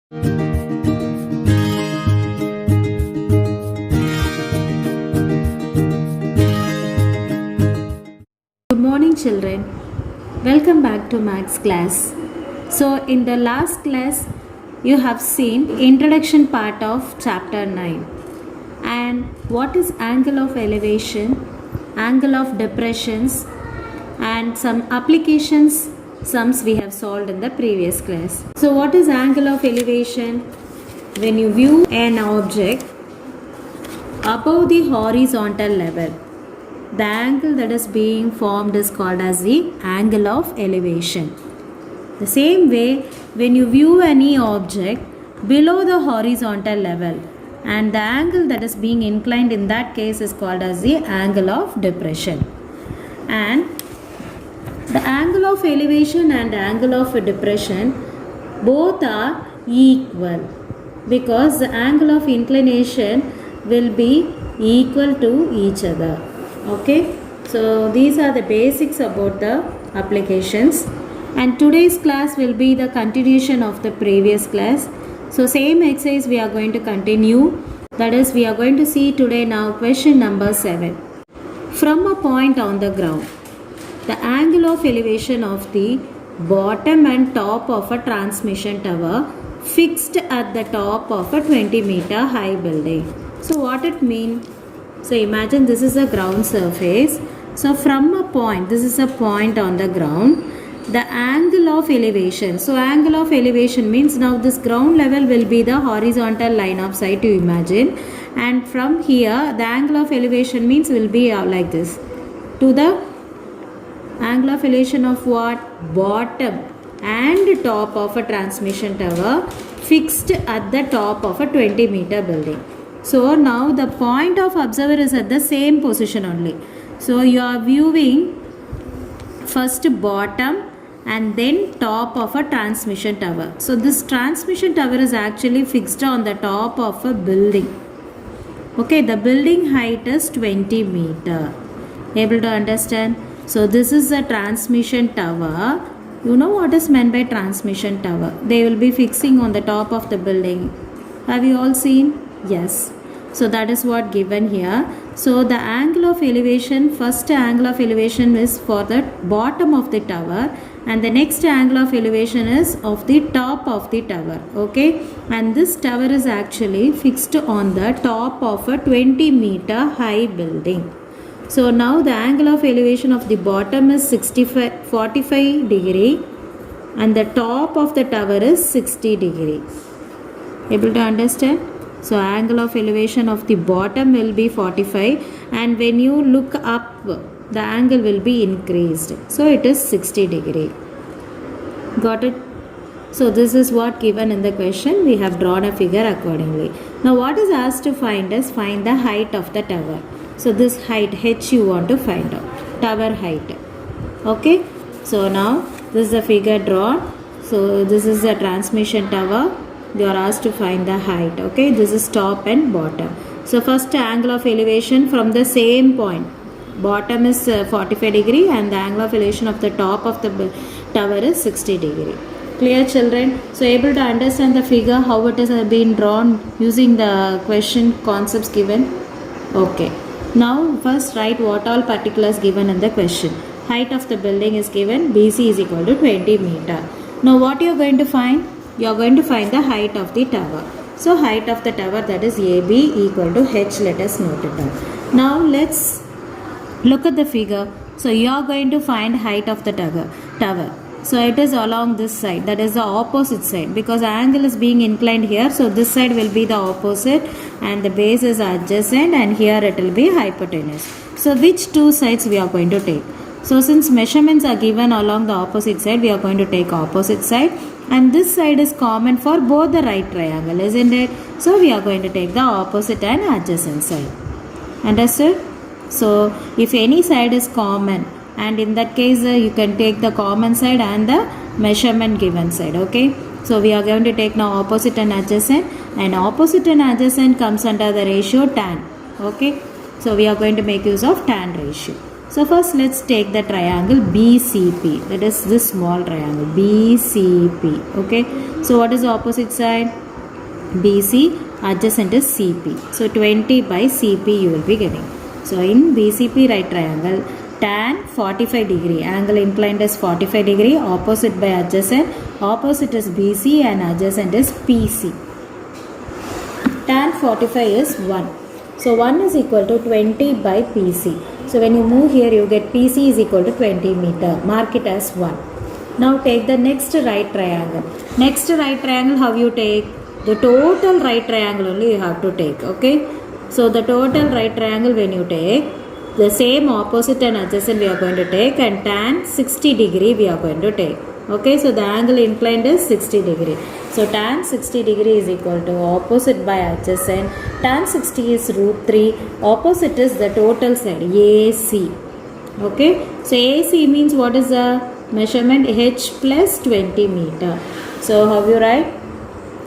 Good morning children. Welcome back to Maths class. So in the last class you have seen introduction part of chapter 9 and what is angle of elevation, angle of depressions and some applications sums we have solved in the previous class. So what is angle of elevation? When you view an object above the horizontal level, the angle that is being formed is called as the angle of elevation. The same way, when you view any object below the horizontal level, and the angle that is being inclined in that case is called as the angle of depression. And the angle of elevation and angle of depression both are equal because the angle of inclination will be equal to each other. Okay, so these are the basics about the applications, and today's class will be the continuation of the previous class. So same exercise we are going to continue, that is we are going to see today now question number 7. From a point on the ground, the angle of elevation of the bottom and top of a transmission tower fixed at the top of a 20-meter high building. So what it means? So imagine this is a ground surface. So from a point, this is a point on the ground, the angle of elevation. So angle of elevation means now this ground level will be the horizontal line of sight, you imagine. And from here, the angle of elevation means will be like this. To the angle of elevation of what? Bottom and top of a transmission tower fixed at the top of a 20-meter building. So now the point of observer is at the same position only. So you are viewing first bottom and then top of a transmission tower. So this transmission tower is actually fixed on the top of a building. Okay, the building height is 20 meter. Able to understand? So this is the transmission tower. You know what is meant by transmission tower? They will be fixing on the top of the building. Have you all seen? Yes. So that is what given here. So the angle of elevation, first angle of elevation is for the bottom of the tower, and the next angle of elevation is of the top of the tower. Okay, and this tower is actually fixed on the top of a 20-meter high building. So now the angle of elevation of the bottom is 45 degree and the top of the tower is 60 degree. Able to understand? So angle of elevation of the bottom will be 45, and when you look up the angle will be increased. So it is 60 degree. Got it? So this is what given in the question. We have drawn a figure accordingly. Now what is asked to find is find the height of the tower. So this height h you want to find out. Tower height. Okay. So now this is the figure drawn. So this is the transmission tower. You are asked to find the height. Okay, this is top and bottom. So first angle of elevation from the same point, bottom is 45 degree and the angle of elevation of the top of the tower is 60 degree. Clear children? So able to understand the figure, how it has been drawn using the question concepts given? Okay. Now first write what all particulars given in the question. Height of the building is given, BC is equal to 20 meter. Now what you are going to find? You are going to find the height of the tower. So height of the tower, that is AB equal to h. Let us note it down. Now let's look at the figure. So you are going to find height of the tower. So it is along this side, that is the opposite side, because angle is being inclined here. So this side will be the opposite and the base is adjacent, and here it will be hypotenuse. So which two sides we are going to take? So since measurements are given along the opposite side, we are going to take opposite side, and this side is common for both the right triangle, isn't it? So we are going to take the opposite and adjacent side. Understood? So if any side is common, and in that case you can take the common side and the measurement given side. Okay, so we are going to take now opposite and adjacent, and opposite and adjacent comes under the ratio tan. Okay, so we are going to make use of tan ratio. So first let's take the triangle BCP, that is this small triangle BCP. Okay, so what is the opposite side? BC, adjacent is CP. So 20 by CP you will be getting. So in BCP right triangle, tan 45 degree, angle inclined is 45 degree, opposite by adjacent, opposite is BC and adjacent is PC. Tan 45 is 1. So 1 is equal to 20 by PC. So when you move here, you get PC is equal to 20 meter. Mark it as 1. Now take the next right triangle. Next right triangle, how you take? The total right triangle only you have to take. Okay. So the total right triangle when you take, the same opposite and adjacent we are going to take, and tan 60 degree we are going to take. Okay, so the angle inclined is 60 degree. So tan 60 degree is equal to opposite by adjacent. Tan 60 is root 3. Opposite is the total side, AC. Okay, so AC means what is the measurement? H plus 20 meter. So how you write?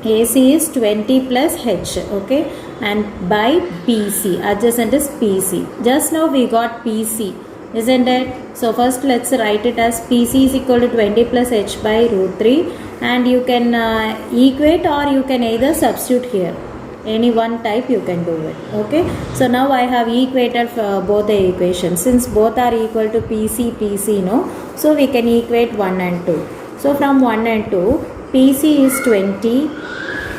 AC is 20 plus H. Okay, and by PC, adjacent is PC. Just now we got PC, isn't it? So first let's write it as PC is equal to 20 plus H by root 3, and you can equate, or you can either substitute here. Any one type you can do it. Okay, so now I have equated for both the equations. Since both are equal to PC, no? So we can equate 1 and 2. So from 1 and 2, PC is 20.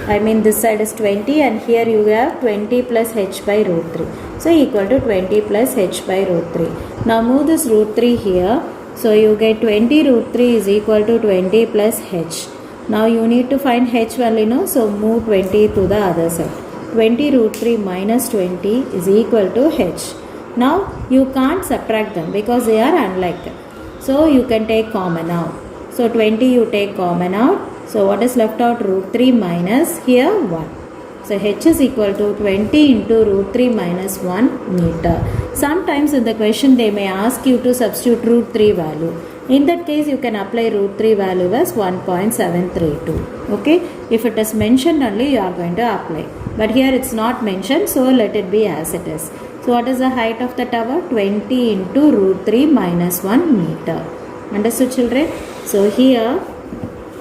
I mean this side is 20, and here you have 20 plus H by root 3. So equal to 20 plus H by root 3. Now move this root 3 here. So you get 20 root 3 is equal to 20 plus H. Now you need to find H value, no? So move 20 to the other side. 20 root 3 minus 20 is equal to H. Now you can't subtract them because they are unlike. So you can take common out. So 20 you take common out. So what is left out? Root 3 minus here 1. So H is equal to 20 into root 3 minus 1 meter. Sometimes in the question they may ask you to substitute root 3 value. In that case you can apply root 3 value as 1.732. Okay. If it is mentioned only you are going to apply. But here it's not mentioned, so let it be as it is. So what is the height of the tower? 20 into root 3 minus 1 meter. Understood, children? So here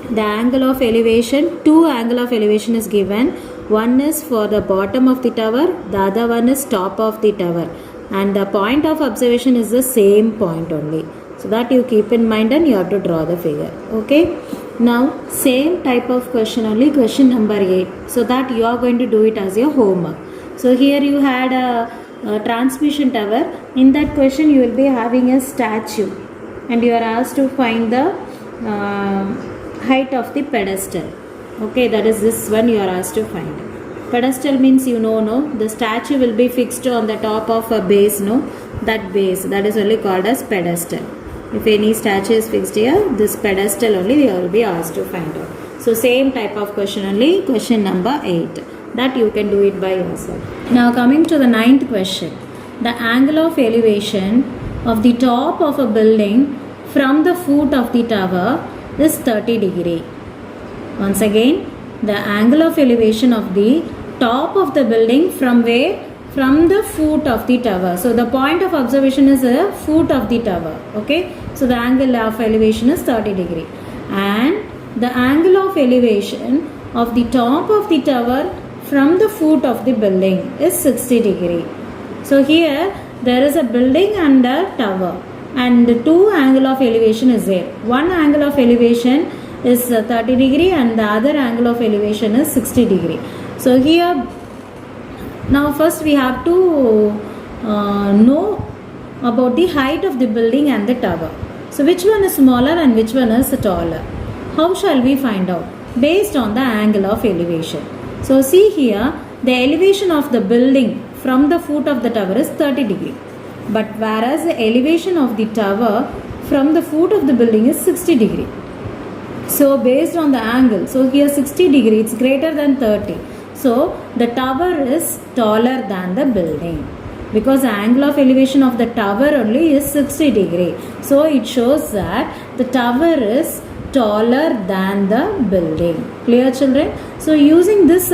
the angle of elevation, two angle of elevation is given. One is for the bottom of the tower, the other one is top of the tower, and the point of observation is the same point only. So that you keep in mind and you have to draw the figure. Okay. Now same type of question only, question number 8. So that you are going to do it as your homework. So here you had a transmission tower. In that question you will be having a statue, and you are asked to find the height of the pedestal. Okay, that is this one you are asked to find. Pedestal means no, the statue will be fixed on the top of a base, no, that base, that is only called as pedestal. If any statue is fixed here, this pedestal only you will be asked to find out. So same type of question only, question number 8, that you can do it by yourself. Now coming to the 9th question. The angle of elevation of the top of a building from the foot of the tower is 30 degree. Once again, the angle of elevation of the top of the building from where? From the foot of the tower. So the point of observation is the foot of the tower. Okay. So the angle of elevation is 30 degree. And the angle of elevation of the top of the tower from the foot of the building is 60 degree. So here there is a building and a tower, and the two angle of elevation is there. One angle of elevation is 30 degree and the other angle of elevation is 60 degree. So here now first we have to know about the height of the building and the tower. So which one is smaller and which one is taller? How shall we find out? Based on the angle of elevation. So see here, the elevation of the building from the foot of the tower is 30 degree. But whereas the elevation of the tower from the foot of the building is 60 degree. So based on the angle, so here 60 degree, it's greater than 30. So the tower is taller than the building, because the angle of elevation of the tower only is 60 degree. So it shows that the tower is taller than the building. Clear, children? So using this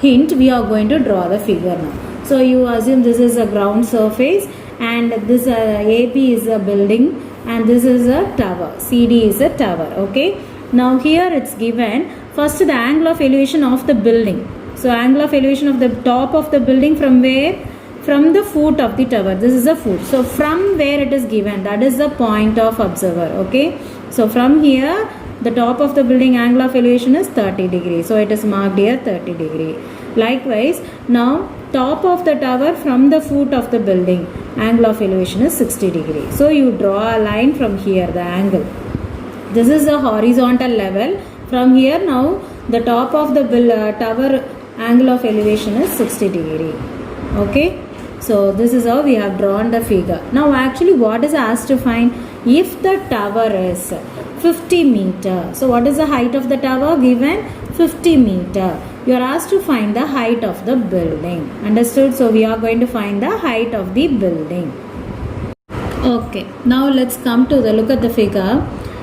hint, we are going to draw the figure now. So you assume this is a ground surface, and this AB is a building and this is a tower. CD is a tower. Okay, now here it's given first the angle of elevation of the building. So angle of elevation of the top of the building from where? From the foot of the tower. This is the foot. So from where it is given, that is the point of observer. Okay, so from here the top of the building angle of elevation is 30 degrees. So it is marked here 30 degree. Likewise, now top of the tower from the foot of the building angle of elevation is 60 degree. So you draw a line from here, the angle. This is the horizontal level. From here now the top of the tower angle of elevation is 60 degree. Okay, so this is how we have drawn the figure. Now actually what is asked to find? If the tower is 50 meter, so what is the height of the tower given? 50 meter. You are asked to find the height of the building. Understood? So we are going to find the height of the building. Okay, now let's come to the look at the figure.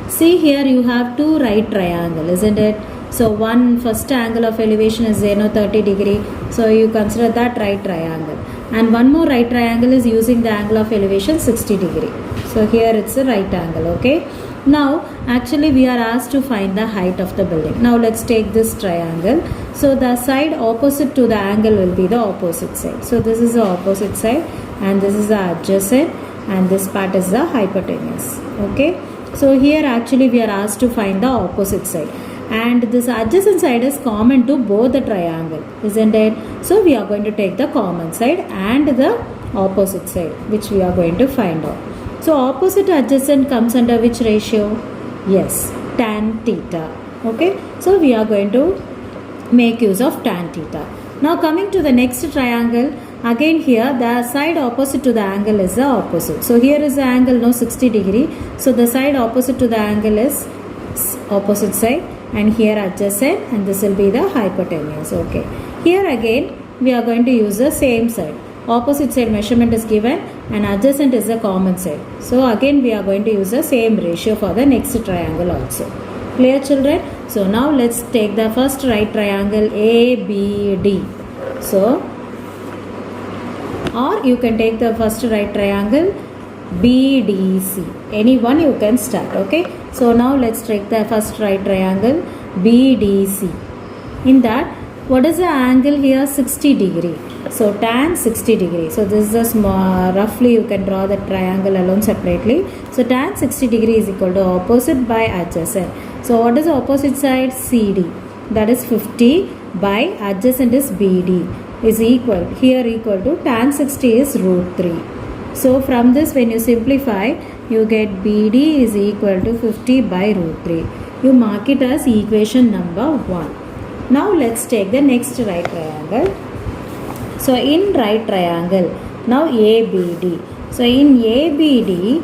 See here you have two right triangle, isn't it? So one first angle of elevation is 30 degree. So you consider that right triangle. And one more right triangle is using the angle of elevation 60 degree. So here it's a right angle. Okay. Now actually we are asked to find the height of the building. Now let's take this triangle. So the side opposite to the angle will be the opposite side. So this is the opposite side and this is the adjacent and this part is the hypotenuse. Okay. So here actually we are asked to find the opposite side. And this adjacent side is common to both the triangle, isn't it? So we are going to take the common side and the opposite side, which we are going to find out. So opposite adjacent comes under which ratio? Yes, tan theta. Okay, so we are going to make use of tan theta. Now coming to the next triangle, again here the side opposite to the angle is the opposite. So here is the angle, no, 60 degree. So the side opposite to the angle is opposite side. And here adjacent, and this will be the hypotenuse. Okay, here again we are going to use the same side. Opposite side measurement is given and adjacent is the common side. So again we are going to use the same ratio for the next triangle also. Clear, children? So now let's take the first right triangle ABD. So, or you can take the first right triangle BDC. Any one you can start. Okay, so now let's take the first right triangle BDC. In that, what is the angle here? 60 degree. So tan 60 degree. So this is a small, roughly you can draw the triangle alone separately. So tan 60 degree is equal to opposite by adjacent. So what is the opposite side? CD. That is 50 by adjacent is BD is equal, here equal to tan 60 is root 3. So from this when you simplify, you get BD is equal to 50 by root 3. You mark it as equation number 1. Now let's take the next right triangle. So in right triangle, now ABD. So in ABD,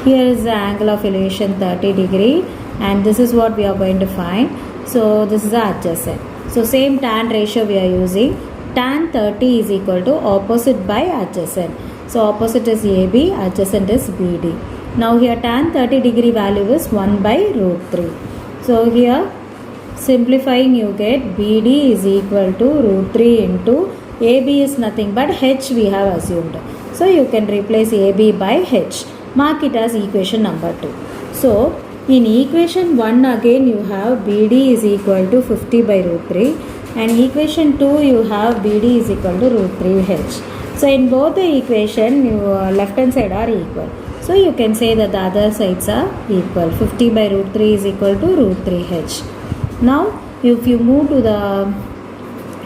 here is the angle of elevation 30 degree and this is what we are going to find. So this is the adjacent. So same tan ratio we are using. Tan 30 is equal to opposite by adjacent. So opposite is AB, adjacent is BD. Now here tan 30 degree value is 1 by root 3. So here simplifying you get BD is equal to root 3 into AB is nothing but H we have assumed. So you can replace AB by H. Mark it as equation number 2. So in equation 1 again you have BD is equal to 50 by root 3 and equation 2 you have BD is equal to root 3H. So in both the equation your left hand side are equal. So you can say that the other sides are equal. 50 by root 3 is equal to root 3H. Now if you move to the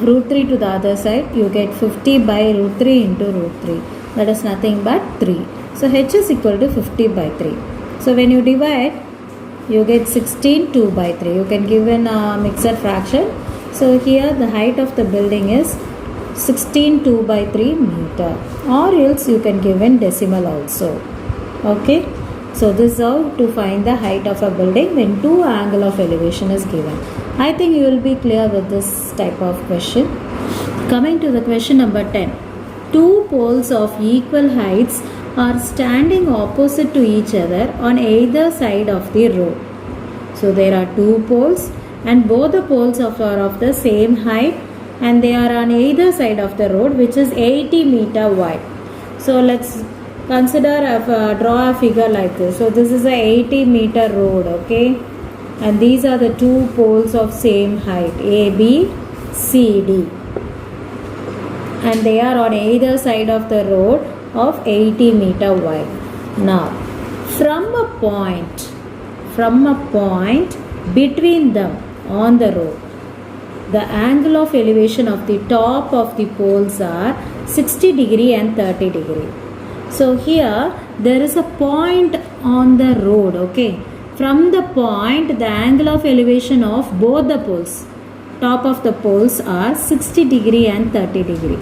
root 3 to the other side, you get 50 by root 3 into root 3. That is nothing but 3. So H is equal to 50 by 3. So when you divide, you get 16 2 by 3. You can give in a mixed fraction. So here the height of the building is 16 2 by 3 meter. Or else you can give in decimal also. Okay. So this is how to find the height of a building when two angle of elevation is given. I think you will be clear with this type of question. Coming to the question number 10. Two poles of equal heights are standing opposite to each other on either side of the road. So there are two poles and both the poles are of the same height and they are on either side of the road, which is 80 meter wide. So let's consider draw a figure like this. So this is a 80 meter road, okay, and these are the two poles of same height, A, B, C, D, and they are on either side of the road of 80 meter wide. Now from a point between them on the road, the angle of elevation of the top of the poles are 60 degree and 30 degree. So here there is a point on the road, okay. From the point, the angle of elevation of both the poles, top of the poles, are 60 degree and 30 degree.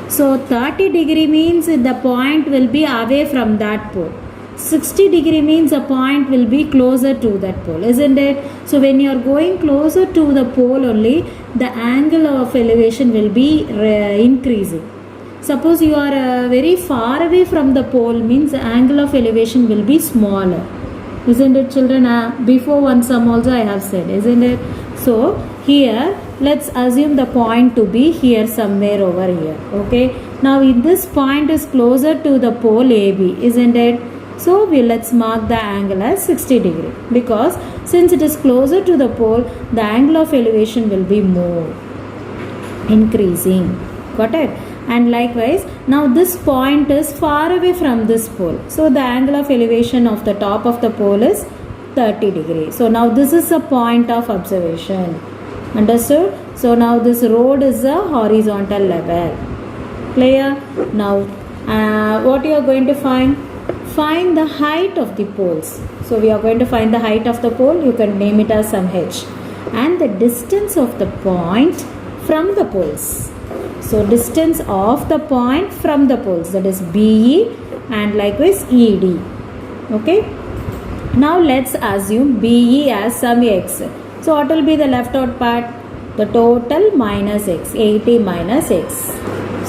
So 30 degree means the point will be away from that pole. 60 degree means a point will be closer to that pole, isn't it? So when you are going closer to the pole only, the angle of elevation will be increasing. Suppose you are very far away from the pole, means the angle of elevation will be smaller, isn't it, children? Before one sum also I have said, isn't it? So here let's assume the point to be here somewhere over here, okay. Now in this point is closer to the pole AB, isn't it? So let's mark the angle as 60 degree, because since it is closer to the pole, the angle of elevation will be more increasing. Got it? And likewise, now this point is far away from this pole, so the angle of elevation of the top of the pole is 30 degree. So now this is a point of observation. Understood? So now this road is a horizontal level. Clear? Now what you are going to find? Find the height of the poles. So we are going to find the height of the pole. You can name it as some h, and the distance of the point from the poles. So distance of the point from the poles, that is BE, and likewise ED. Okay. Now let's assume BE as some x. So what will be the left out part? The total minus x, 80 minus x.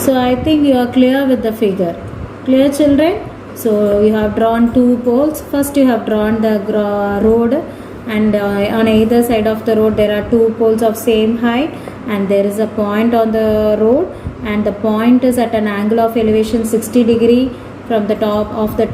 So I think you are clear with the figure. Clear, children? So you have drawn two poles. First you have drawn the road, and on either side of the road there are two poles of same height, and there is a point on the road, and the point is at an angle of elevation 60 degree from the top of the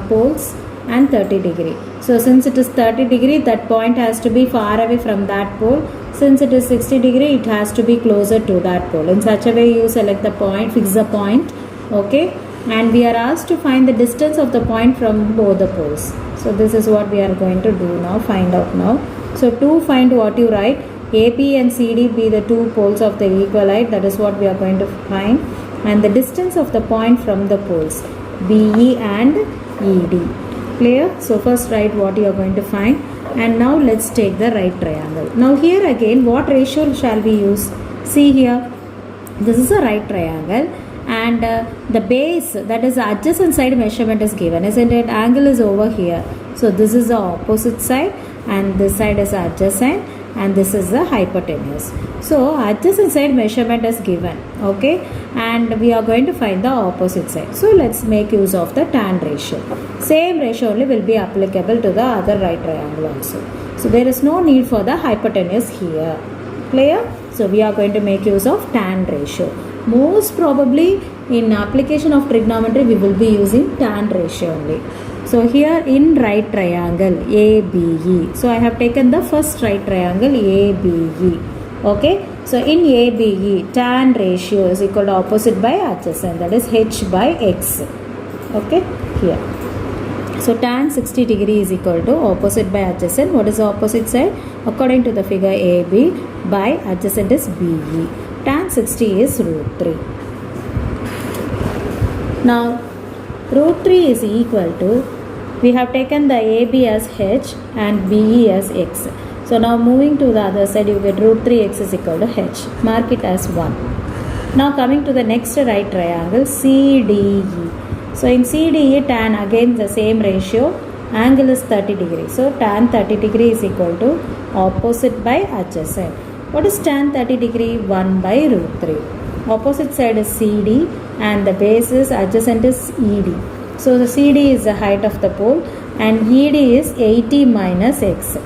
poles, and 30 degree. So since it is 30 degree, that point has to be far away from that pole. Since it is 60 degree, it has to be closer to that pole. In such a way you select the point, fix the point, okay, and we are asked to find the distance of the point from both the poles. So this is what we are going to do now, find out now. So to find, what you write, AP and CD be the two poles of the equal height, that is what we are going to find, and the distance of the point from the poles, BE and ED. Clear? So first write what you are going to find, and now let's take the right triangle. Now here again, what ratio shall we use? See here, this is a right triangle, and the base, that is the adjacent side measurement is given, isn't it? Angle is over here, so this is the opposite side, and this side is adjacent, and this is the hypotenuse. So adjacent side measurement is given, okay, and we are going to find the opposite side. So let's make use of the tan ratio. Same ratio only will be applicable to the other right triangle also. So there is no need for the hypotenuse here. Clear? So we are going to make use of tan ratio. Most probably in application of trigonometry we will be using tan ratio only. So here in right triangle ABE, so I have taken the first right triangle ABE, okay. So in ABE, tan ratio is equal to opposite by adjacent, that is h by x, okay, here. So tan 60 degree is equal to opposite by adjacent. What is the opposite side? According to the figure, AB by adjacent is BE. Tan 60 is root 3. Now root 3 is equal to, we have taken the AB as h and BE as x. So now moving to the other side, you get root 3x is equal to h. Mark it as 1. Now coming to the next right triangle CDE. So in CDE, tan again the same ratio, angle is 30 degree. So tan 30 degree is equal to opposite by adjacent. What is tan 30 degree? 1 by root 3. Opposite side is CD and the base is adjacent is ED. So the CD is the height of the pole and ED is 80 minus x.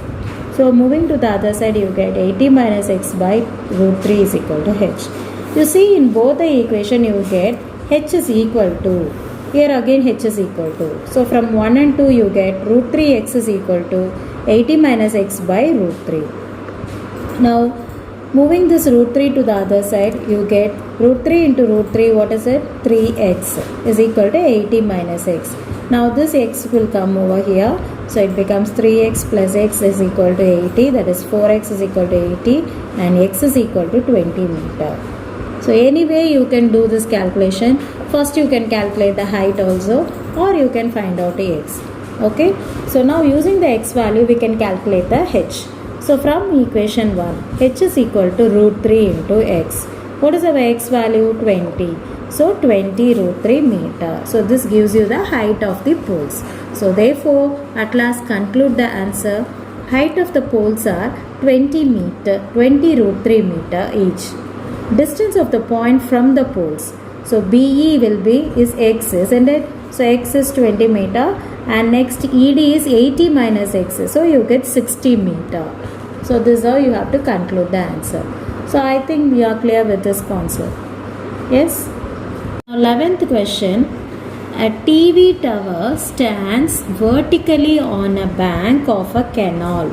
So moving to the other side, you get 80 minus x by root 3 is equal to h. You see in both the equation you get h is equal to, here again h is equal to. So from 1 and 2 you get root 3x is equal to 80 minus x by root 3. Now moving this root 3 to the other side, you get root 3 into root 3, what is it? 3x is equal to 80 minus x. Now this x will come over here. So it becomes 3x plus x is equal to 80, that is 4x is equal to 80 and x is equal to 20 meter. So anyway you can do this calculation. First you can calculate the height also, or you can find out the x. Okay. So now using the x value we can calculate the h. So from equation 1, h is equal to root 3 into x. What is our x value? 20. So 20 root 3 meter. So this gives you the height of the poles. So therefore at last conclude the answer. Height of the poles are 20 root 3 meter each. Distance of the point from the poles. So BE will be is x, isn't it? So x is 20 meter and next ED is 80 minus x. So you get 60 meter. So this is how you have to conclude the answer. So I think we are clear with this concept. Yes? Now 11th question. A TV tower stands vertically on a bank of a canal.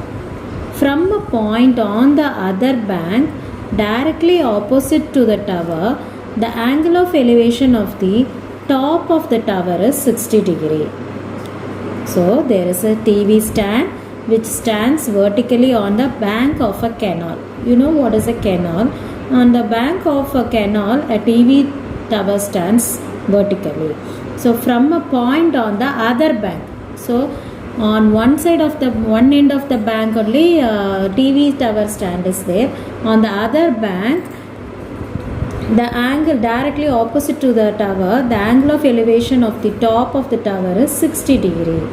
From a point on the other bank directly opposite to the tower, the angle of elevation of the top of the tower is 60 degree. So there is a TV stand which stands vertically on the bank of a canal. You know what is a canal? On the bank of a canal, a TV tower stands vertically. So from a point on the other bank. So on one side of the one end of the bank only TV tower stand is there. On the other bank, the angle directly opposite to the tower, the angle of elevation of the top of the tower is 60 degree.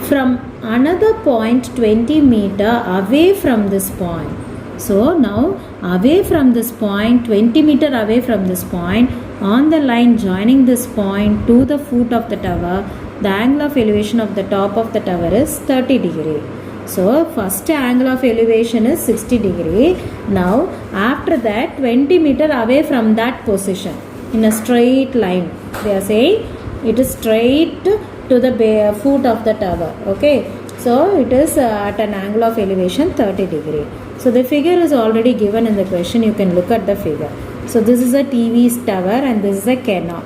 From another point 20 meter away from this point. So now away from this point, 20 meter away from this point, on the line joining this point to the foot of the tower, the angle of elevation of the top of the tower is 30 degree. So first angle of elevation is 60 degree. Now after that 20 meter away from that position in a straight line, they are saying it is straight to the foot of the tower. Okay. So it is at an angle of elevation 30 degree. So the figure is already given in the question. You can look at the figure. So this is a TV tower and this is a canal.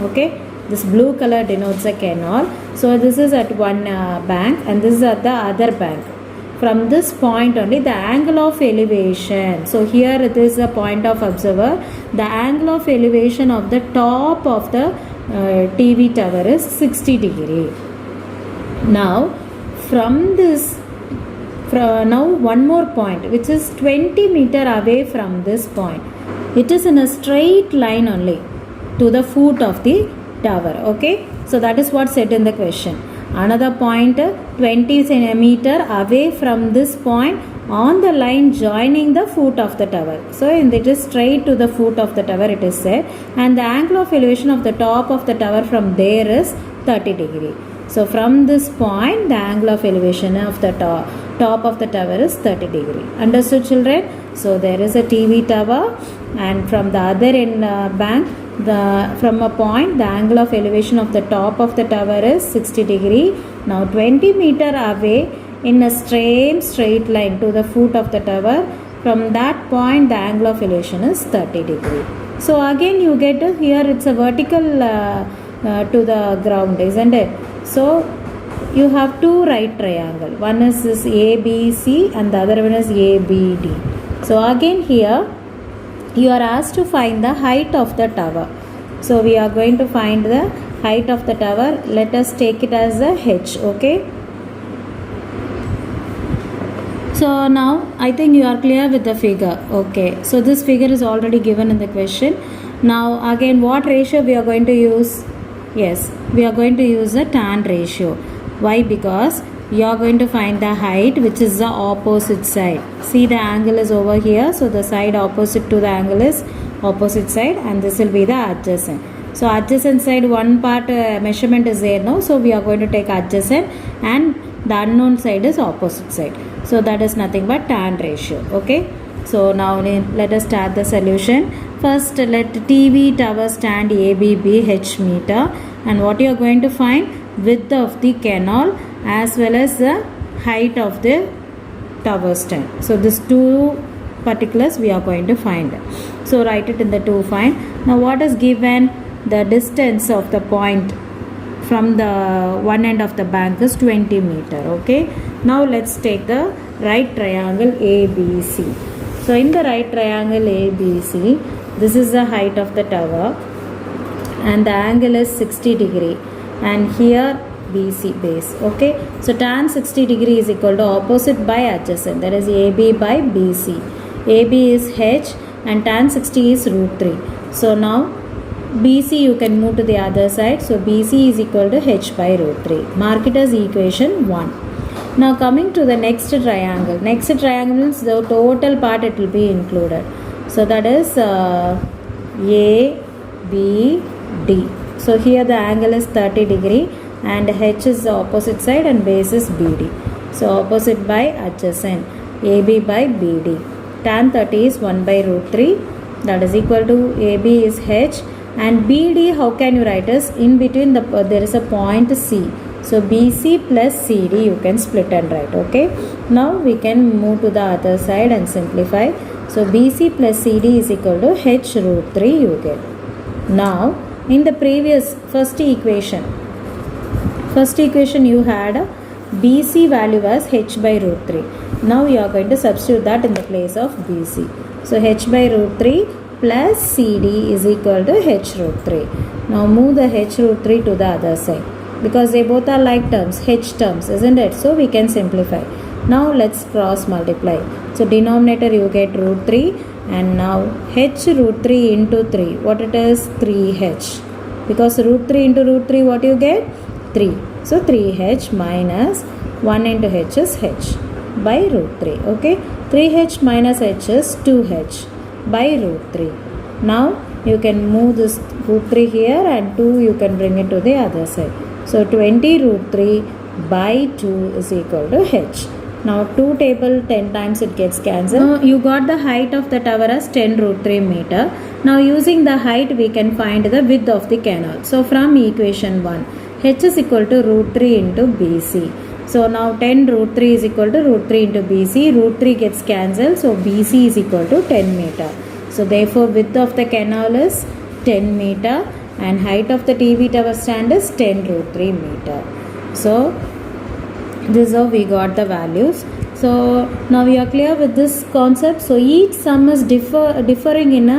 Okay. This blue color denotes a canal. So this is at one bank and this is at the other bank. From this point only the angle of elevation. So here it is a point of observer. The angle of elevation of the top of the TV tower is 60 degree. Now from this, now one more point which is 20 meter away from this point. It is in a straight line only to the foot of the tower. Okay. So that is what said in the question. Another point 20 centimeter away from this point on the line joining the foot of the tower. So it is straight to the foot of the tower it is said, and the angle of elevation of the top of the tower from there is 30 degree. So from this point the angle of elevation of the top of the tower is 30 degree. Understood, children? So there is a TV tower and from the other end bank, from a point the angle of elevation of the top of the tower is 60 degree. Now 20 meter away in a straight line to the foot of the tower, from that point the angle of elevation is 30 degree. So again you get here it's a vertical to the ground, isn't it? So you have two right triangle. One is this ABC and the other one is ABD. So again here you are asked to find the height of the tower. So we are going to find the height of the tower. Let us take it as a h. Okay. So now I think you are clear with the figure. Okay. So this figure is already given in the question. Now again what ratio we are going to use? Yes, we are going to use the tan ratio. Why? Because you are going to find the height which is the opposite side. See, the angle is over here. So the side opposite to the angle is opposite side and this will be the adjacent. So adjacent side one part measurement is there now. So we are going to take adjacent and the unknown side is opposite side. So that is nothing but tan ratio. Okay. So now let us start the solution. First let TV tower stand AB be H meter, and what you are going to find, width of the canal as well as the height of the tower stand. So these two particulars we are going to find. So write it in the two find. Now what is given? The distance of the point from the one end of the bank is 20 meter. Okay. Now let's take the right triangle ABC. So in the right triangle ABC, this is the height of the tower and the angle is 60 degree, and here BC base. Okay. So tan 60 degree is equal to opposite by adjacent, that is AB by BC. AB is H and tan 60 is root 3. So now BC you can move to the other side. So BC is equal to H by root 3. Mark it as equation 1. Now coming to the next triangle. Next triangle means the total part it will be included. So that is A, B, D. So here the angle is 30 degree and H is the opposite side and base is BD. So opposite by adjacent, AB by BD. Tan 30 is 1 by root 3, that is equal to AB is H, and BD how can you write as in between there is a point C. So BC plus CD you can split and write. Okay. Now we can move to the other side and simplify. So BC plus CD is equal to H root 3 you get. Now in the previous first equation you had BC value as H by root 3. Now you are going to substitute that in the place of BC. So H by root 3 plus CD is equal to H root 3. Now move the H root 3 to the other side, because they both are like terms, H terms, isn't it? So we can simplify. Now let's cross multiply. So denominator you get root 3, and now H root 3 into 3. What it is? 3H. Because root 3 into root 3 what you get? 3. So 3H minus 1 into H is H by root 3. Okay. 3H minus H is 2H by root 3. Now you can move this root 3 here and 2 you can bring it to the other side. So 20 root 3 by 2 is equal to H. Now 2 table 10 times it gets cancelled. Now you got the height of the tower as 10 root 3 meter. Now using the height we can find the width of the canal. So from equation 1, H is equal to root 3 into BC. So now 10 root 3 is equal to root 3 into BC. Root 3 gets cancelled. So BC is equal to 10 meter. So therefore width of the canal is 10 meter and height of the TV tower stand is 10 root 3 meter. So this is how we got the values. So now we are clear with this concept. So each sum is differing in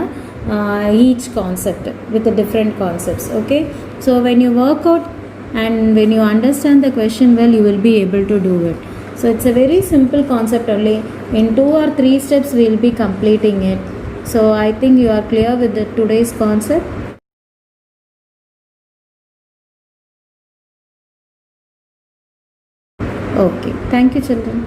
each concept with the different concepts. Okay. So when you work out and when you understand the question well, you will be able to do it. So it's a very simple concept only. In 2 or 3 steps we will be completing it. So I think you are clear with today's concept. Okay. Thank you, children.